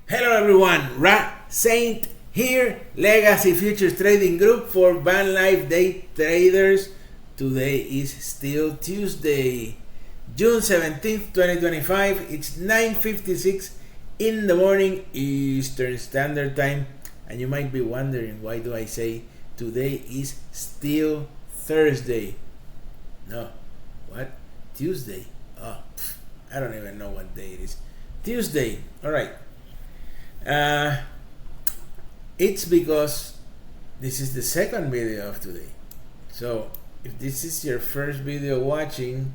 Hello everyone, Ra Saint here, Legacy Futures Trading Group for VanLife Day Traders. Today is still Tuesday, June 17th, 2025. It's 9:56 in the morning Eastern Standard Time. And you might be wondering, why do I say today is still Thursday? No, what? Tuesday? Oh, I don't even know what day it is. Tuesday, alright. It's because this is the second video of today. So if this is your first video watching,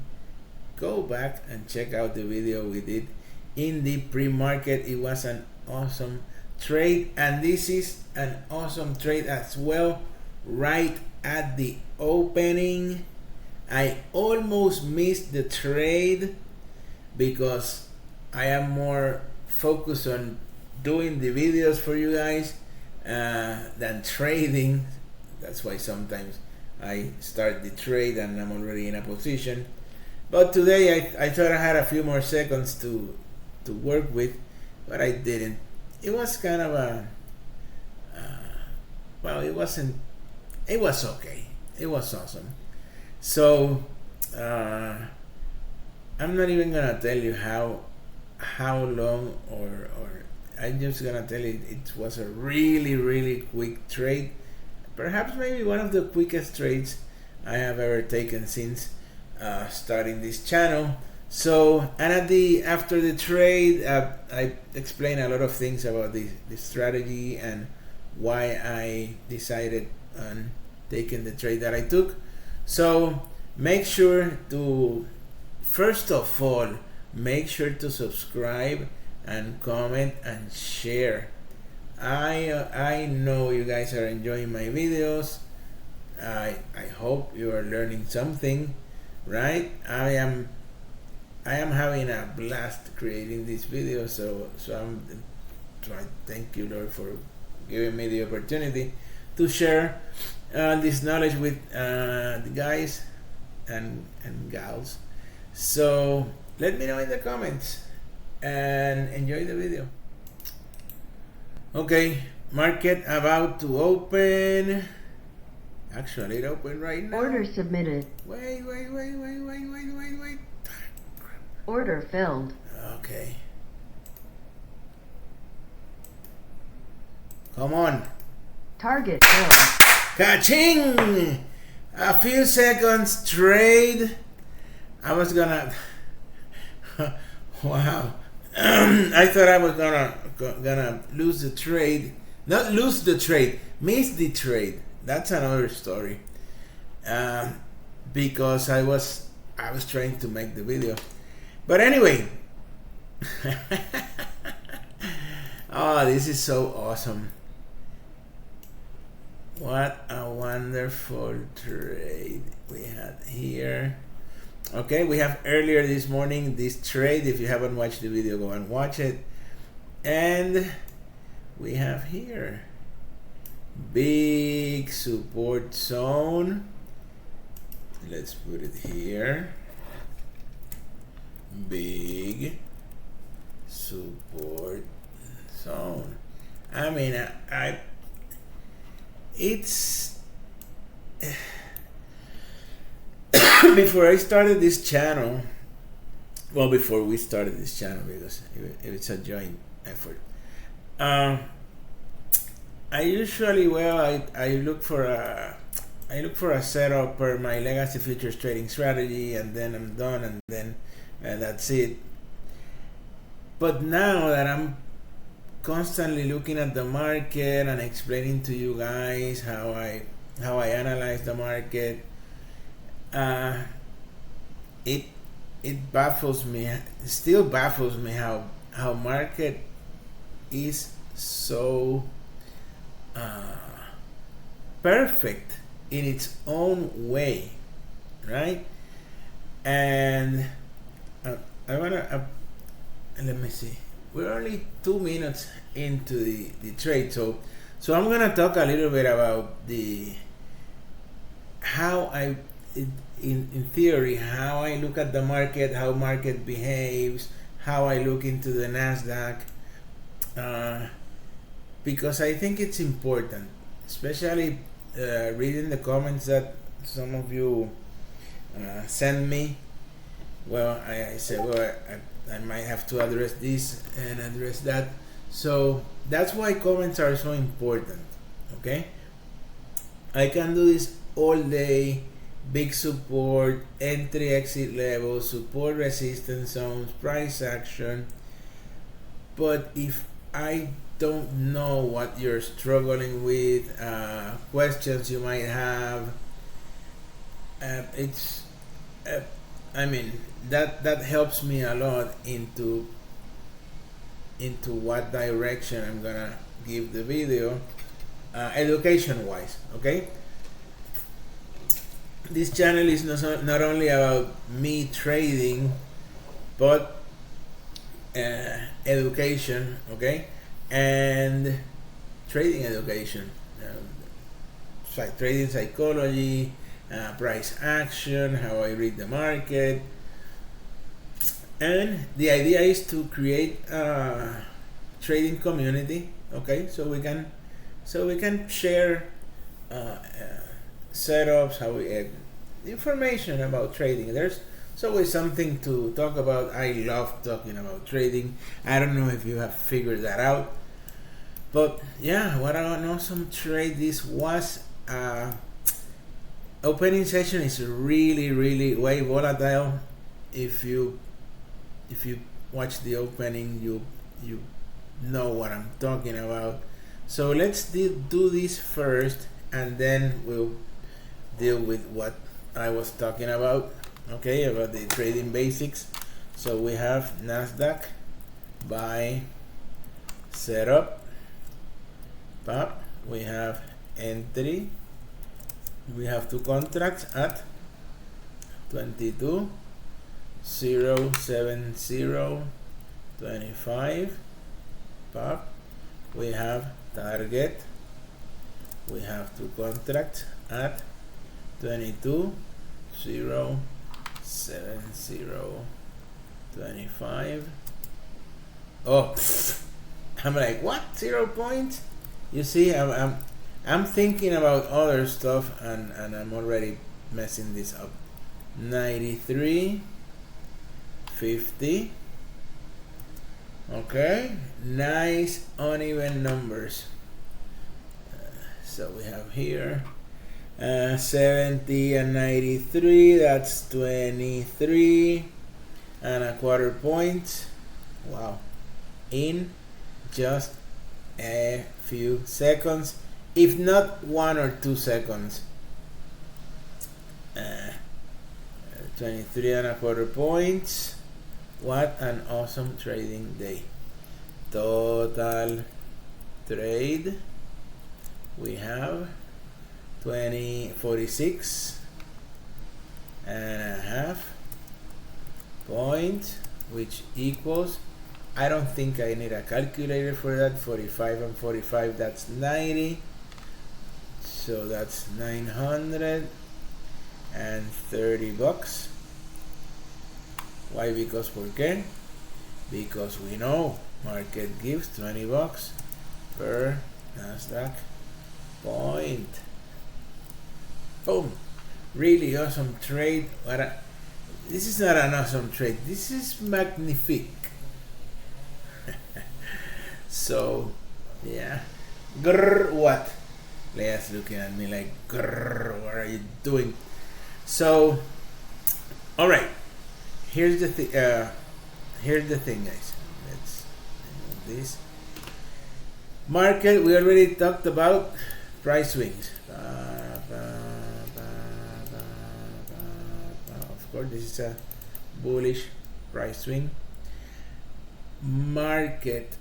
go back and check out the video we did in the pre-market. It was an awesome trade, and this is an awesome trade as well. Right at the opening, I almost missed the trade because I am more focused on doing the videos for you guys than trading. That's why sometimes I start the trade and I'm already in a position. But today I thought I had a few more seconds to work with, but I didn't. It was kind of a well, it was okay. It was awesome. So I'm not even gonna tell you how long or I'm just gonna tell you it was a really quick trade. Perhaps maybe one of the quickest trades I have ever taken since starting this channel. So, and after the trade, I explained a lot of things about the strategy and why I decided on taking the trade that I took. So make sure to, first of all, make sure to subscribe and comment and share. I know you guys are enjoying my videos. I hope you are learning something, right? I am having a blast creating these videos, so I'm trying. Thank you, Lord, for giving me the opportunity to share this knowledge with the guys and gals. So let me know in the comments and enjoy the video. Okay, market about to open. Actually, it opened right now. Order submitted. Wait. Order filled. Okay. Come on. Target filled. Ka-ching! A few seconds trade. I was gonna wow. I thought I was gonna lose the trade. Not lose the trade, miss the trade. That's another story. Because I was trying to make the video. But anyway. Oh, this is so awesome. What a wonderful trade we had here. Okay, we have earlier this morning this trade. If you haven't watched the video, go and watch it. And we have here big support zone. Let's put it here. Big support zone. I mean, it's before I started this channel, well, before we started this channel, because it's a joint effort, I usually, I look for a setup per my legacy futures trading strategy, and then I'm done, and then that's it. But now that I'm constantly looking at the market and explaining to you guys how I analyze the market, it baffles me. It still baffles me how market is so perfect in its own way, right? And I wanna let me see. We're only 2 minutes into the trade, so I'm gonna talk a little bit about in theory, how I look at the market, how market behaves, how I look into the NASDAQ, because I think it's important, especially reading the comments that some of you send me. Well, I said, well, I might have to address this and address that. So that's why comments are so important. Okay, I can do this all day. Big support, entry exit levels, support resistance zones, price action. But if I don't know what you're struggling with, questions you might have, it's I mean that helps me a lot into what direction I'm gonna give the video, education wise. Okay, this channel is not only about me trading, but education, okay, and trading education, trading psychology, price action, how I read the market. And the idea is to create a trading community, okay, so we can share setups, how we information about trading. There's always something to talk about. I love talking about trading. I don't know if you have figured that out, but yeah, what an awesome trade this was. Opening session is really way volatile. If you watch the opening, you know what I'm talking about. So let's do this first, and then we'll deal with what I was talking about. Okay, about the trading basics. So we have NASDAQ buy setup, pop. We have entry. We have two contracts at 22.07025 pop. We have target. We have two contracts at 22.07025. Oh, I'm like, what? 0 points? You see, I'm thinking about other stuff, and I'm already messing this up. 93.50. Okay, nice uneven numbers. So we have here 70 and 93. That's 23.25 points. Wow, in just a few seconds, if not 1 or 2 seconds. 23.25 points. What an awesome trading day. Total trade, we have 46.5 points, which equals, I don't think I need a calculator for that. 45 and 45, that's 90. So that's $930. Why? Because ¿por qué? Because we know market gives $20 per NASDAQ point. Boom. Really awesome trade. This is not an awesome trade. This is magnifique. So, yeah. Grrr, what? Leia's looking at me like, grrr, what are you doing? So, all right. Here's the thing. Here's the thing, guys. Let's remove this. Market. We already talked about price swings. Of course, this is a bullish price swing. Market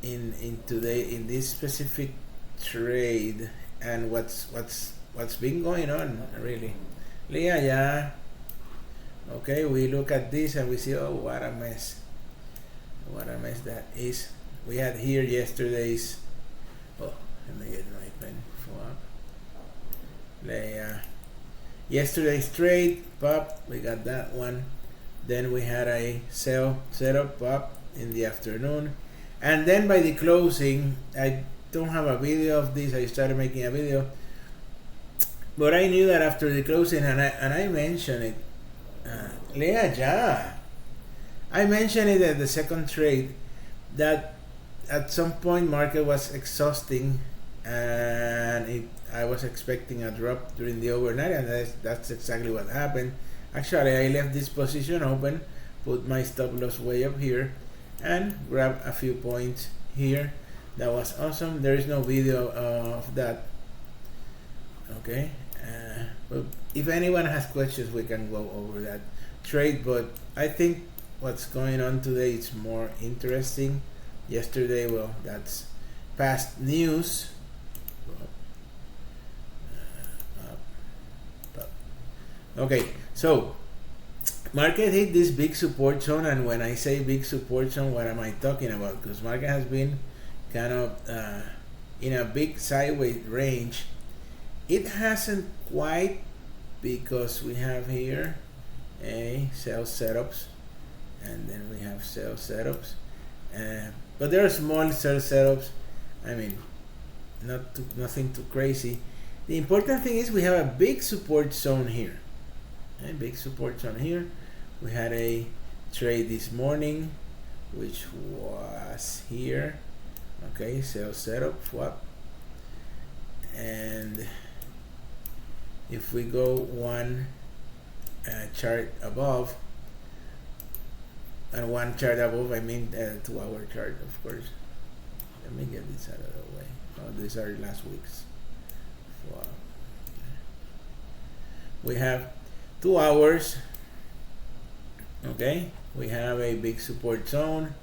in today in this specific trade, and what's been going on really. Leia, yeah. Okay, we look at this and we see, oh, what a mess. What a mess that is. We had here yesterday's, oh, let me get my pen for up. Leia. Yesterday's trade, pop, we got that one. Then we had a sell setup, pop, in the afternoon. And then by the closing, I don't have a video of this. I started making a video, but I knew that after the closing, and I mentioned it. Lea, ya. I mentioned it at the second trade that at some point market was exhausting, and I was expecting a drop during the overnight, and that's exactly what happened. Actually, I left this position open, put my stop loss way up here, and grab a few points here. That was awesome. There is no video of that. Okay, but if anyone has questions, we can go over that trade. But I think what's going on today is more interesting. Yesterday, well, that's past news. Okay, so market hit this big support zone, and when I say big support zone, what am I talking about? Because market has been kind of in a big sideways range. It hasn't quite, because we have here a sell setups, and then we have sell setups, but there are small sell setups. I mean, nothing too crazy. The important thing is we have a big support zone here. A big support zone here. We had a trade this morning, which was here. Okay, sell setup, swap. And if we go one chart above, and one chart above, I mean 2-hour chart, of course. Let me get this out of the way. Oh, these are last week's. Wow. We have 2 hours. Okay, we have a big support zone.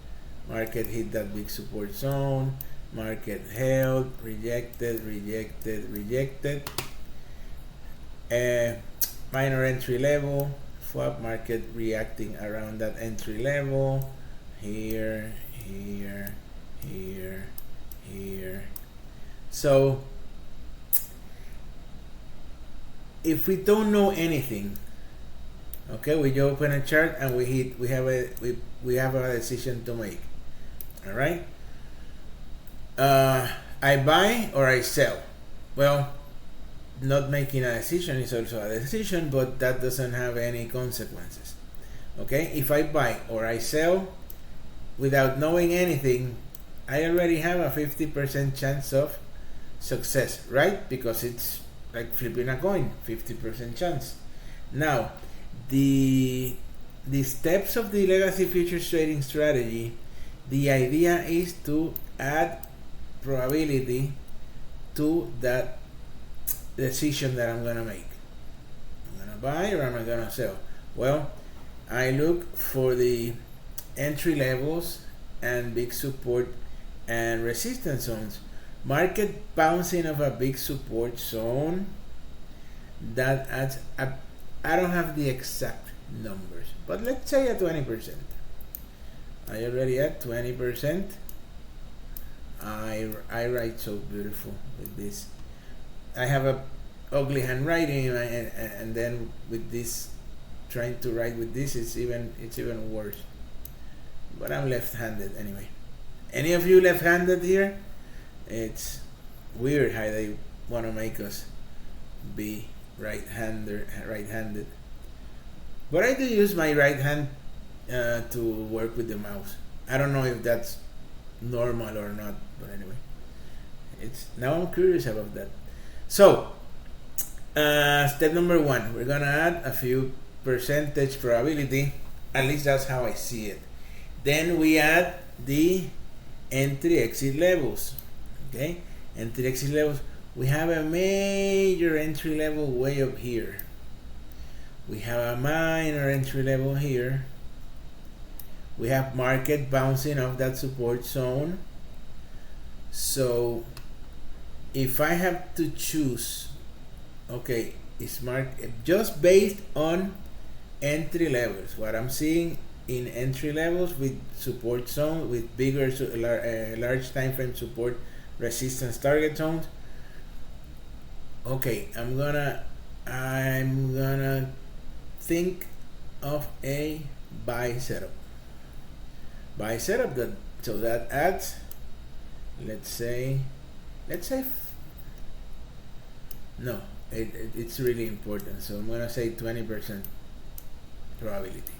Market hit that big support zone. Market held, rejected. Minor entry level. Swap market reacting around that entry level. Here. So if we don't know anything, okay, we open a chart and we have a decision to make. All right, I buy or I sell. Well, not making a decision is also a decision, but that doesn't have any consequences. Okay, if I buy or I sell without knowing anything, I already have a 50% chance of success, right? Because it's like flipping a coin, 50% chance. Now, the steps of the legacy futures trading strategy, the idea is to add probability to that decision that I'm gonna make. I'm gonna buy or am I gonna sell? Well, I look for the entry levels and big support and resistance zones. Market bouncing of a big support zone, that adds up. I don't have the exact numbers, but let's say at 20%. I already at 20%. I write so beautiful with this. I have a ugly handwriting, and then with this, trying to write with this, it's even worse. But I'm left-handed anyway. Any of you left-handed here? It's weird how they want to make us be right-handed. But I do use my right hand to work with the mouse. I don't know if that's normal or not, but anyway, now I'm curious about that. So, step number 1, we're gonna add a few percentage probability. At least that's how I see it. Then we add the entry-exit levels. Okay, entry-exit levels. We have a major entry level way up here. We have a minor entry level here. We have market bouncing off that support zone. So if I have to choose, okay, is market just based on entry levels, what I'm seeing in entry levels with support zone, with bigger large time frame support, resistance, target zones. Okay, I'm gonna think of a buy setup. Buy setup that So that adds, let's say no, it's really important, so I'm gonna say 20% probability.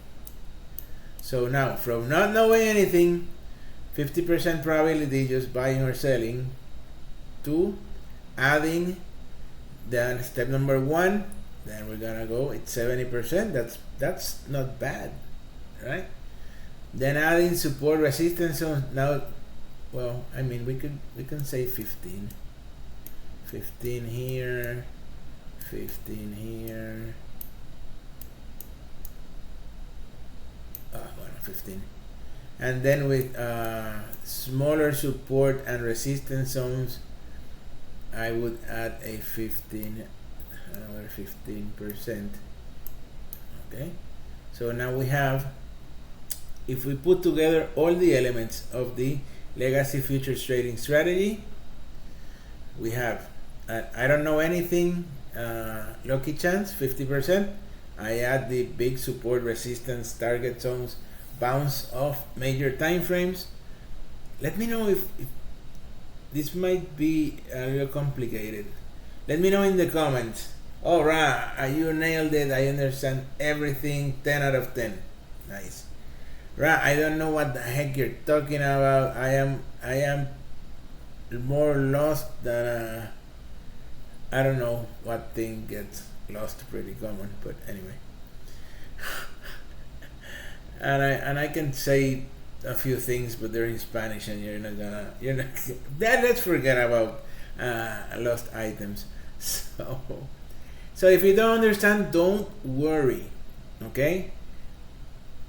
So now, from not knowing anything, 50% probability just buying or selling, to adding then step number 1, then we're gonna go, it's 70%. That's not bad, right? Then adding support resistance. So now, well, I mean, we can say 15 here, 15 here, 15, and then with smaller support and resistance zones, I would add a 15, another 15%. Okay, so now we have, if we put together all the elements of the legacy futures trading strategy, we have I don't know anything, lucky chance 50%. I add the big support, resistance, target zones, bounce off major time frames. Let me know if this might be a little complicated. Let me know in the comments. All right, you nailed it. I understand everything. 10 out of 10. Nice. Right, I don't know what the heck you're talking about. I am more lost than I don't know what thing gets lost, pretty common, but anyway. and I can say a few things, but they're in Spanish, and you're not let's forget about lost items. So if you don't understand, don't worry, okay?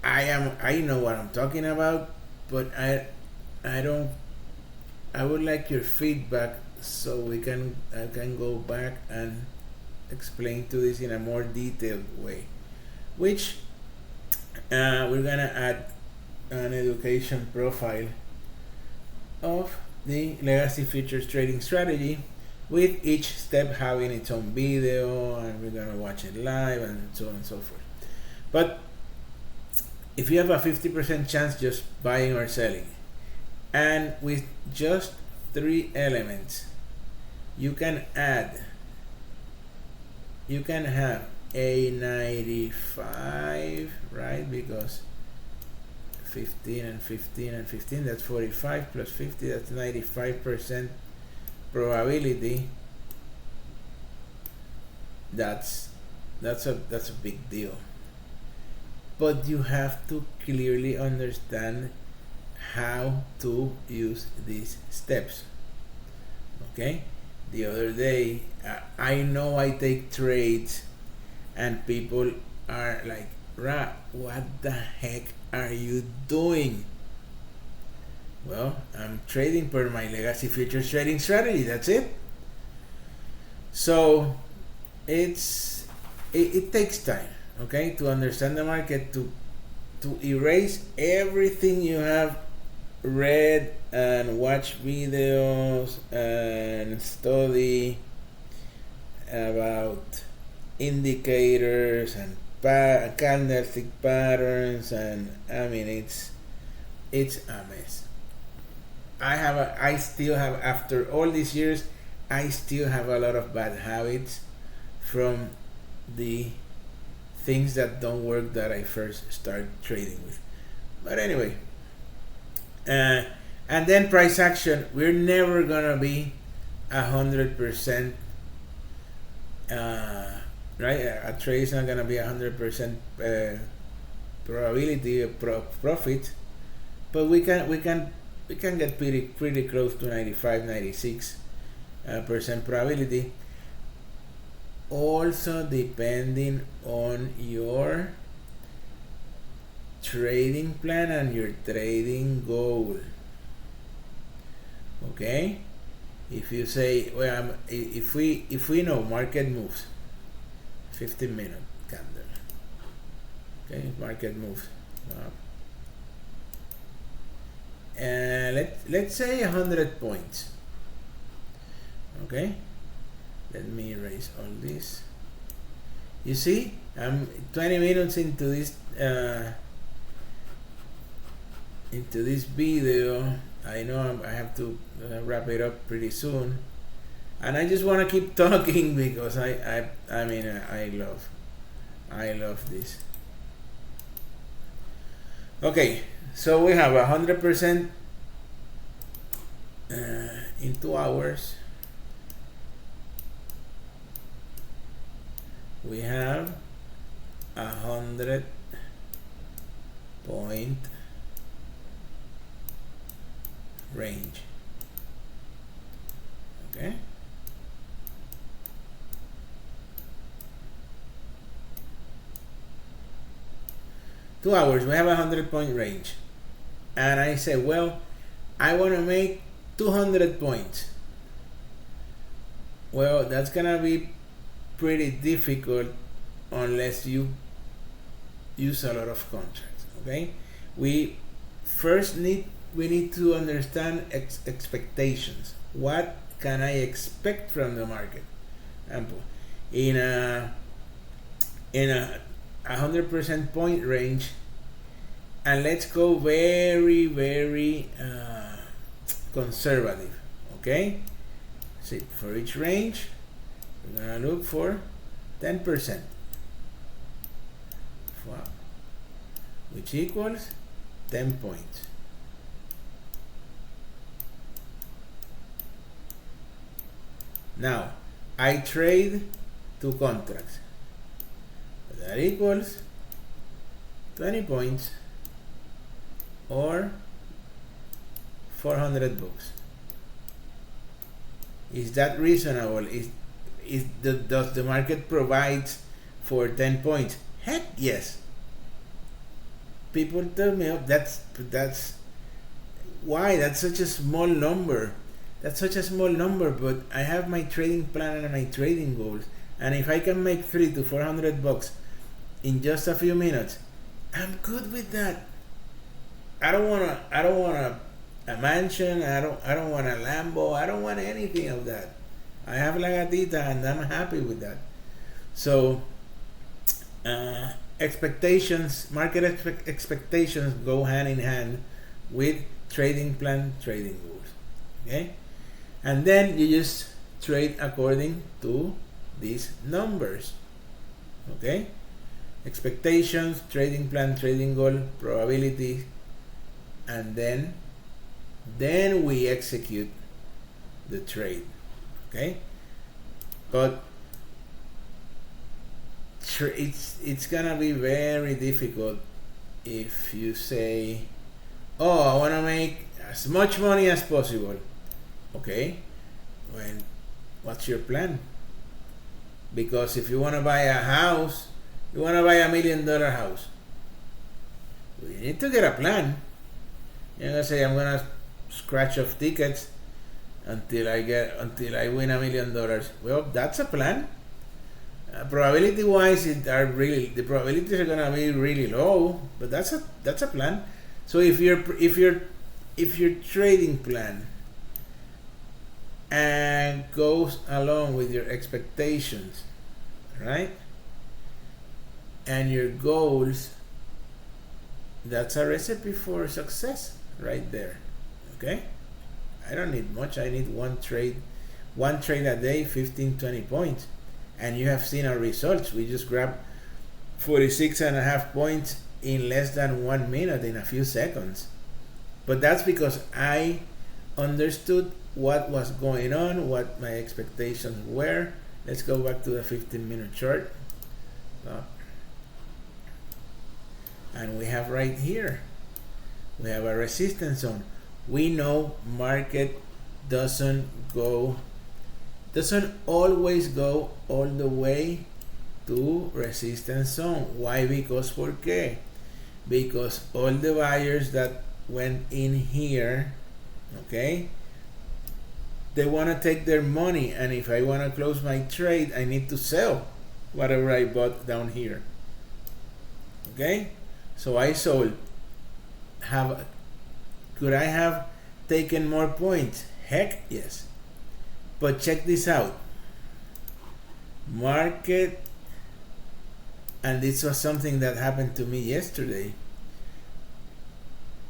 I know what I'm talking about, but I would like your feedback, so I can go back and explain to this in a more detailed way, which we're gonna add an education profile of the legacy futures trading strategy, with each step having its own video, and we're gonna watch it live and so on and so forth. But if you have a 50% chance just buying or selling, and with just 3 elements, you can have a 95, right? Because 15 and 15 and 15, that's 45, plus 50, that's 95% probability. That's a big deal. But you have to clearly understand how to use these steps. Okay? The other day, I know I take trades, and people are like, Ra, what the heck are you doing? Well, I'm trading per my legacy futures trading strategy. That's it. So it takes time, okay, to understand the market, to erase everything you have read and watch videos and study about indicators and candlestick patterns, and I mean it's a mess. I still have, after all these years, I still have a lot of bad habits from the things that don't work that I first started trading with. But anyway, and then price action. We're never gonna be 100%. Right? A trade is not gonna be 100% probability of profit, but we can get pretty close to 95-96% probability. Also depending on your trading plan and your trading goal. Okay, if you say, well, if we know market moves 15-minute candle, okay, market moves let's say 100 points. Okay, let me erase all this. You see, I'm 20 minutes into this into this video. I know I have to wrap it up pretty soon, and I just want to keep talking because I mean I love this. Okay, so we have 100% in 2 hours. We have 100 point range. Okay. Two hours, we have 100-point range. And I say, well, I want to make 200 points. Well, that's gonna be pretty difficult unless you use a lot of contracts. Okay, we need to understand expectations. What can I expect from the market? Example, in a 100% point range, and let's go very conservative. Okay, see, for each range we're gonna look for 10%, which equals 10 points. Now I trade 2 contracts. That equals 20 points or 400 bucks. Is that reasonable? Does the market provide for 10 points? Heck yes. People tell me, oh, that's why that's such a small number. That's such a small number, but I have my trading plan and my trading goals, and if I can make 300 to 400 bucks in just a few minutes, I'm good with that. I don't want a mansion. I don't want a Lambo. I don't want anything of that. I have La Gatita, and I'm happy with that. So expectations, market expectations go hand in hand with trading plan, trading goals. Okay, and then you just trade according to these numbers. Okay, expectations, trading plan, trading goal, probability, and then we execute the trade. Okay, but it's gonna be very difficult if you say, oh, I want to make as much money as possible. Okay, well, what's your plan? Because if you want to buy a house, you want to buy $1 million house, you need to get a plan. You're gonna say, I'm gonna scratch off tickets until I win $1 million. Well, that's a plan. Probability wise, the probabilities are gonna be really low, but that's a plan. So if your trading plan and goes along with your expectations, right, and your goals, that's a recipe for success right there. Okay, I don't need much. I need one trade a day, 15-20 points, and you have seen our results. We just grabbed 46.5 points in less than 1 minute, in a few seconds. But that's because I understood what was going on, what my expectations were. Let's go back to the 15-minute chart. And we have right here, we have a resistance zone. We know market doesn't always go all the way to resistance zone. Why? Because ¿por qué? Because all the buyers that went in here, okay, they want to take their money, and if I want to close my trade, I need to sell whatever I bought down here. Okay, so I sold. Could I have taken more points? Heck yes. But check this out. Market, and this was something that happened to me yesterday.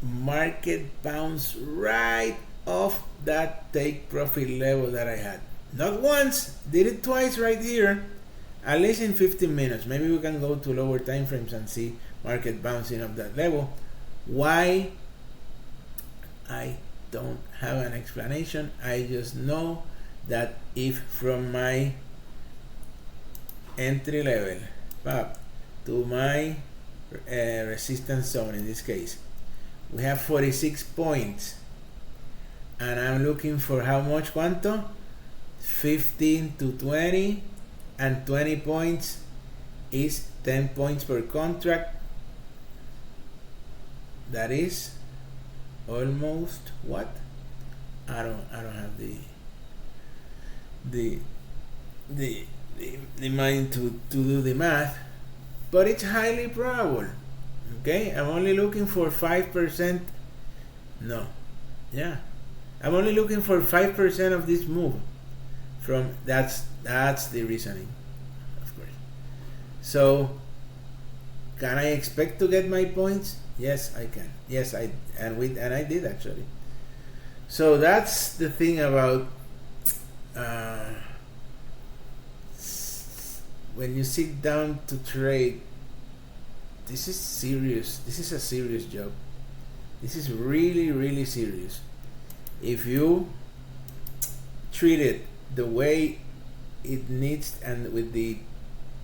market bounced right off that take profit level that I had. Not once, did it twice right here, at least in 15 minutes. Maybe we can go to lower time frames and see market bouncing up that level. Why? I don't have an explanation. I just know that if from my entry level up to my resistance zone, in this case we have 46 points, and I'm looking for how much, cuánto? 15 to 20, and 20 points is 10 points per contract. That is almost what? I don't have the mind to do the math, but it's highly probable. Okay, I'm only looking for 5%. No, yeah, I'm only looking for 5% of this move. From that's the reasoning, of course. So, can I expect to get my points? Yes, I can. Yes, I did actually. So that's the thing about when you sit down to trade. This is serious. This is a serious job. This is really, really serious. If you treat it the way it needs and with the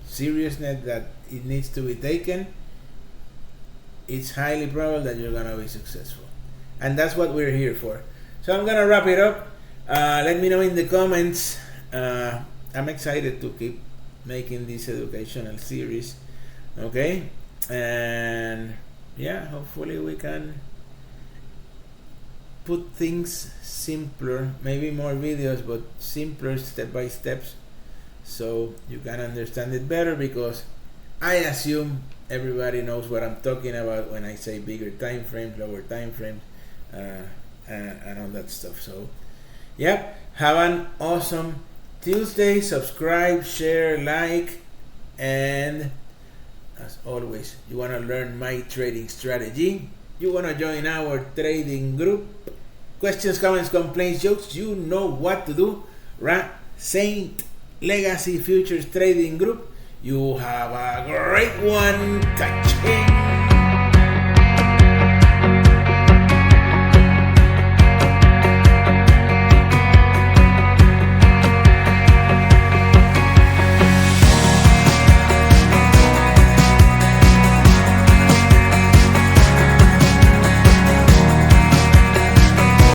seriousness that it needs to be taken, it's highly probable that you're gonna be successful. And that's what we're here for. So I'm gonna wrap it up. Let me know in the comments. I'm excited to keep making this educational series. Okay? And yeah, hopefully we can put things simpler, maybe more videos, but simpler step by steps, so you can understand it better, because I assume everybody knows what I'm talking about when I say bigger time frames, lower time frames, and all that stuff. So yeah, have an awesome Tuesday. Subscribe, share, like, and as always, you want to learn my trading strategy, you want to join our trading group, questions, comments, complaints, jokes, you know what to do. Saint Legacy Futures Trading Group. You have a great one. Catching.